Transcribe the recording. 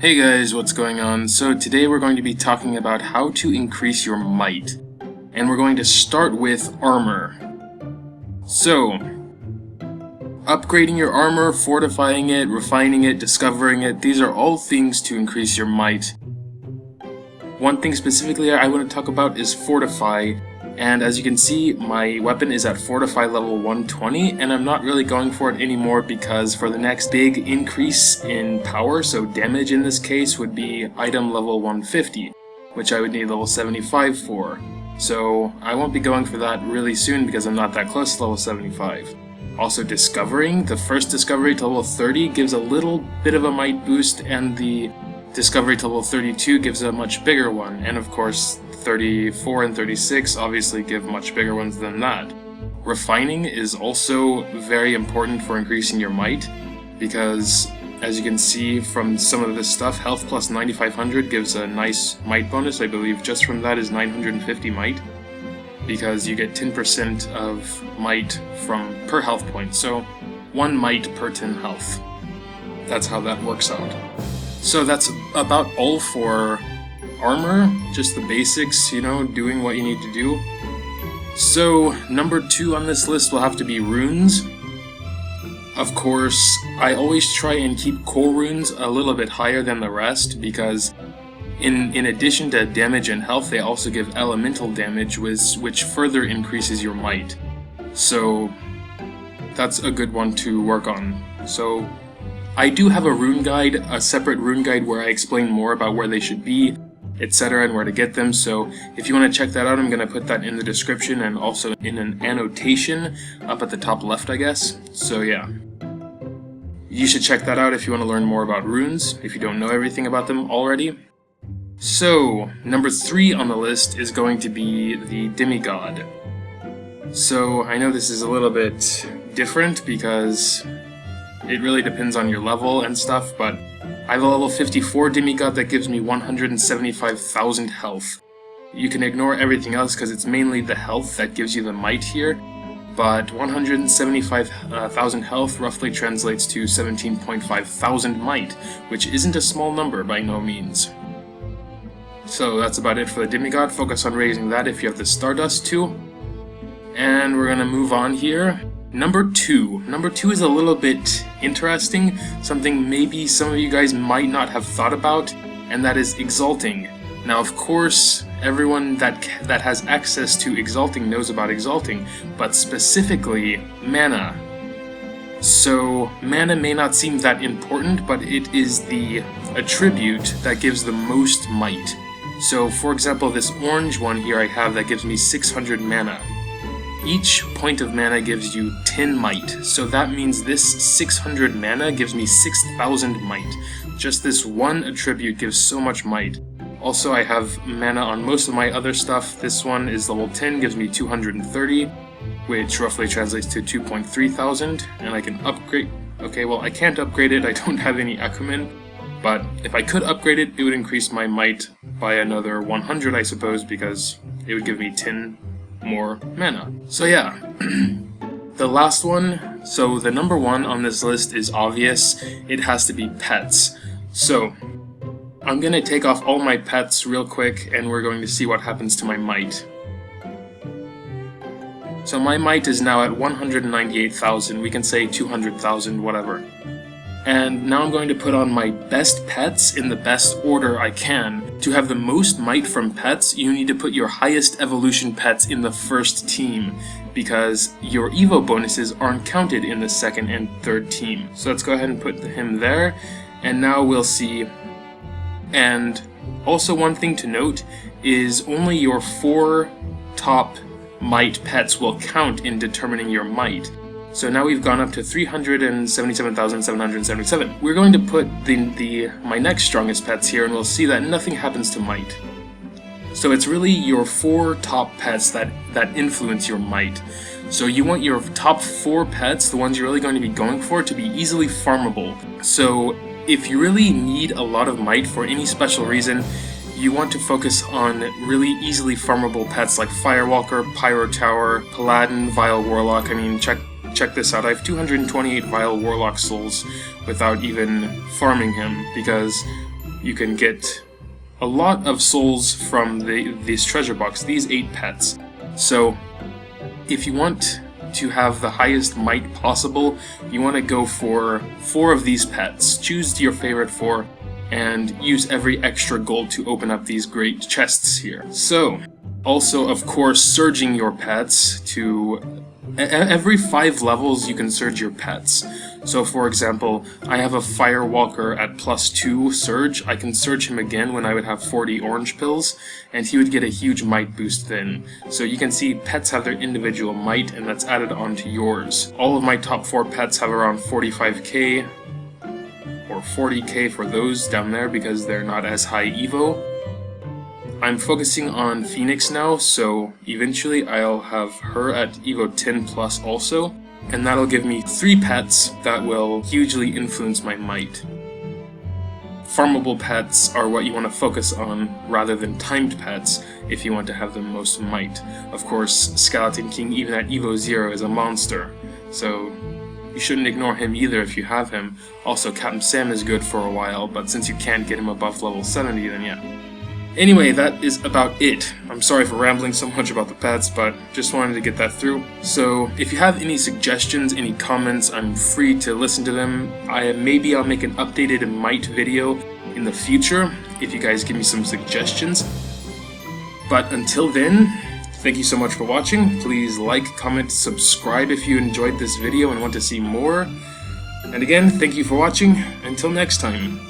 Hey guys, what's going on? So today we're going to be talking about how to increase your might. And we're going to start with armor. So, upgrading your armor, fortifying it, refining it, discovering it, these are all things to increase your might. One thing specifically I want to talk about is fortify. And as you can see, my weapon is at fortify level 120, and I'm not really going for it anymore because for the next big increase in power, so damage in this case, would be item level 150, which I would need level 75 for. So I won't be going for that really soon because I'm not that close to level 75. Also discovering, the first discovery to level 30 gives a little bit of a might boost, and the discovery to level 32 gives a much bigger one, and of course 34 and 36 obviously give much bigger ones than that. Refining is also very important for increasing your might, because as you can see from some of this stuff, health plus 9500 gives a nice might bonus. I believe just from that is 950 might, because you get 10% of might from per health point, so 1 might per 10 health. That's how that works out. So that's about all for armor, just the basics, you know, doing what you need to do. So, number 2 on this list will have to be runes. Of course, I always try and keep core runes a little bit higher than the rest, because in addition to damage and health, they also give elemental damage, which further increases your might. So, that's a good one to work on. So, I do have a rune guide, a separate rune guide where I explain more about where they should be, etc., and where to get them, so if you want to check that out, I'm going to put that in the description and also in an annotation up at the top left, I guess. So yeah, you should check that out if you want to learn more about runes, if you don't know everything about them already. So, number 3 on the list is going to be the Demigod. So, I know this is a little bit different because it really depends on your level and stuff, but I have a level 54 Demigod that gives me 175,000 health. You can ignore everything else because it's mainly the health that gives you the might here, but 175,000 health roughly translates to 17.5 thousand might, which isn't a small number by no means. So that's about it for the Demigod. Focus on raising that if you have the Stardust too. And we're gonna move on here. Number 2. Number 2 is a little bit interesting, something maybe some of you guys might not have thought about, and that is Exalting. Now, of course, everyone that has access to Exalting knows about Exalting, but specifically mana. So, mana may not seem that important, but it is the attribute that gives the most might. So, for example, this orange one here I have that gives me 600 mana. Each point of mana gives you 10 might, so that means this 600 mana gives me 6,000 might. Just this one attribute gives so much might. Also, I have mana on most of my other stuff. This one is level 10, gives me 230, which roughly translates to 2.3 thousand, and I can upgrade. Okay, well, I can't upgrade it, I don't have any Akumen, but if I could upgrade it, it would increase my might by another 100, I suppose, because it would give me 10 more mana. So yeah, the last one, so the number 1 on this list is obvious. It has to be pets. So I'm gonna take off all my pets real quick and we're going to see what happens to my might. So my might is now at 198,000, we can say 200,000, whatever. And now I'm going to put on my best pets in the best order I can. To have the most might from pets, you need to put your highest evolution pets in the first team, because your Evo bonuses aren't counted in the second and third team. So let's go ahead and put him there, and now we'll see. And also one thing to note is only your 4 top might pets will count in determining your might. So now we've gone up to 377,777. We're going to put my next strongest pets here, and we'll see that nothing happens to might. So it's really your 4 top pets that influence your might. So you want your top 4 pets, the ones you're really going to be going for, to be easily farmable. So if you really need a lot of might for any special reason, you want to focus on really easily farmable pets like Firewalker, Pyro Tower, Paladin, Vile Warlock. I mean, check this out. I have 228 Vile Warlock souls without even farming him, because you can get a lot of souls from this treasure box, these 8 pets. So if you want to have the highest might possible, you want to go for 4 of these pets. Choose your favorite 4 and use every extra gold to open up these great chests here. So, also of course surging your pets to every 5 levels you can surge your pets. So for example, I have a Firewalker at +2 surge. I can surge him again when I would have 40 orange pills, and he would get a huge might boost then. So you can see pets have their individual might, and that's added onto yours. All of my top 4 pets have around 45k, or 40k for those down there because they're not as high evo. I'm focusing on Phoenix now, so eventually I'll have her at Evo 10 plus also, and that'll give me 3 pets that will hugely influence my might. Farmable pets are what you want to focus on rather than timed pets if you want to have the most might. Of course, Skeleton King even at Evo 0 is a monster, so you shouldn't ignore him either if you have him. Also, Captain Sam is good for a while, but since you can't get him above level 70, then yeah. Anyway, that is about it. I'm sorry for rambling so much about the pets, but just wanted to get that through. So, if you have any suggestions, any comments, I'm free to listen to them. Maybe I'll make an updated might video in the future, if you guys give me some suggestions. But until then, thank you so much for watching. Please like, comment, subscribe if you enjoyed this video and want to see more. And again, thank you for watching. Until next time.